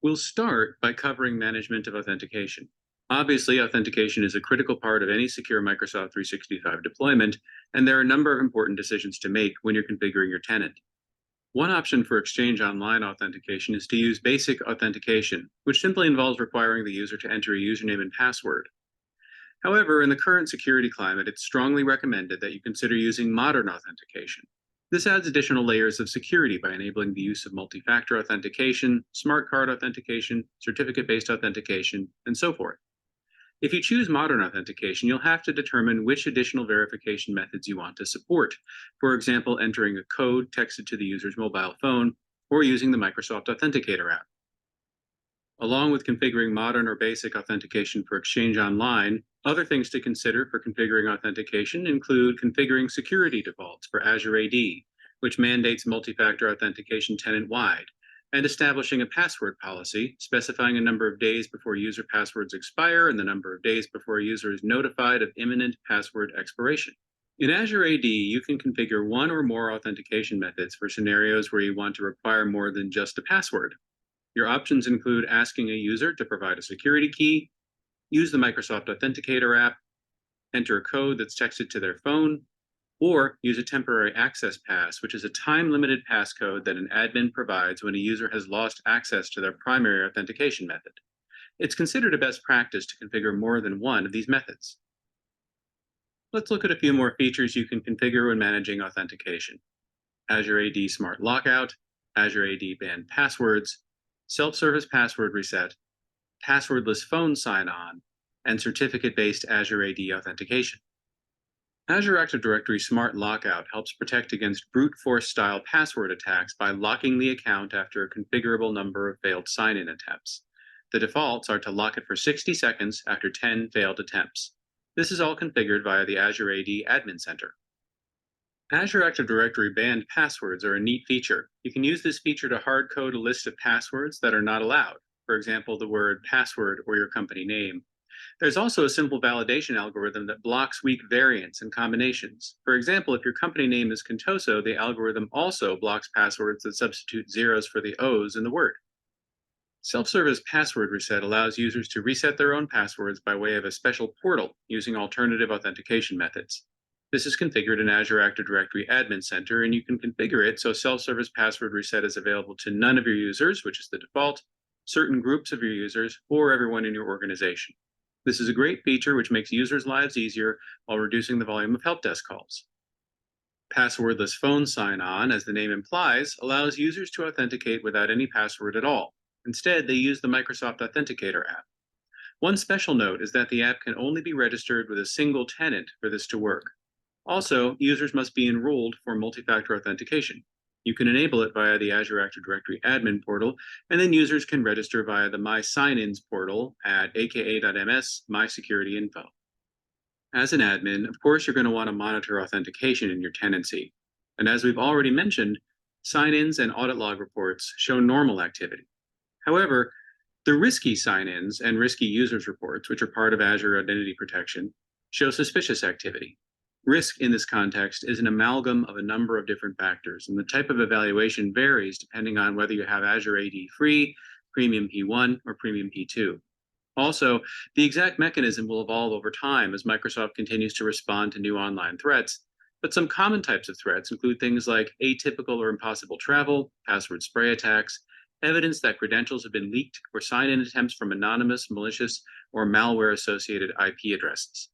We'll start by covering management of authentication. Obviously, authentication is a critical part of any secure Microsoft 365 deployment, and there are a number of important decisions to make when you're configuring your tenant. One option for Exchange Online authentication is to use basic authentication, which simply involves requiring the user to enter a username and password. However, in the current security climate, it's strongly recommended that you consider using modern authentication. This adds additional layers of security by enabling the use of multi-factor authentication, smart card authentication, certificate-based authentication, and so forth. If you choose modern authentication, you'll have to determine which additional verification methods you want to support. For example, entering a code texted to the user's mobile phone or using the Microsoft Authenticator app. Along with configuring modern or basic authentication for Exchange Online, other things to consider for configuring authentication include configuring security defaults for Azure AD, which mandates multi-factor authentication tenant-wide, and establishing a password policy, specifying a number of days before user passwords expire and the number of days before a user is notified of imminent password expiration. In Azure AD, you can configure one or more authentication methods for scenarios where you want to require more than just a password. Your options include asking a user to provide a security key, use the Microsoft Authenticator app, enter a code that's texted to their phone, or use a temporary access pass, which is a time-limited passcode that an admin provides when a user has lost access to their primary authentication method. It's considered a best practice to configure more than one of these methods. Let's look at a few more features you can configure when managing authentication. Azure AD Smart Lockout, Azure AD Banned Passwords, Self-Service Password Reset, Passwordless Phone Sign-On, and certificate-based Azure AD authentication. Azure Active Directory Smart Lockout helps protect against brute force style password attacks by locking the account after a configurable number of failed sign-in attempts. The defaults are to lock it for 60 seconds after 10 failed attempts. This is all configured via the Azure AD Admin Center. Azure Active Directory banned passwords are a neat feature. You can use this feature to hard code a list of passwords that are not allowed, for example, the word password or your company name. There's also a simple validation algorithm that blocks weak variants and combinations. For example, if your company name is Contoso, the algorithm also blocks passwords that substitute zeros for the O's in the word. Self-service password reset allows users to reset their own passwords by way of a special portal using alternative authentication methods. This is configured in Azure Active Directory Admin Center, and you can configure it so self-service password reset is available to none of your users, which is the default, certain groups of your users, or everyone in your organization. This is a great feature which makes users' lives easier while reducing the volume of help desk calls. Passwordless phone sign-on, as the name implies, allows users to authenticate without any password at all. Instead, they use the Microsoft Authenticator app. One special note is that the app can only be registered with a single tenant for this to work. Also, users must be enrolled for multi-factor authentication. You can enable it via the Azure Active Directory admin portal, and then users can register via the My Sign-ins portal at aka.ms mysecurityinfo. As an admin, of course, you're going to want to monitor authentication in your tenancy. And as we've already mentioned, sign-ins and audit log reports show normal activity. However, the risky sign-ins and risky users reports, which are part of Azure Identity Protection, show suspicious activity. Risk in this context is an amalgam of a number of different factors, and the type of evaluation varies depending on whether you have Azure AD Free, Premium P1, or Premium P2. Also, the exact mechanism will evolve over time as Microsoft continues to respond to new online threats, but some common types of threats include things like atypical or impossible travel, password spray attacks, evidence that credentials have been leaked, or sign-in attempts from anonymous, malicious, or malware-associated IP addresses.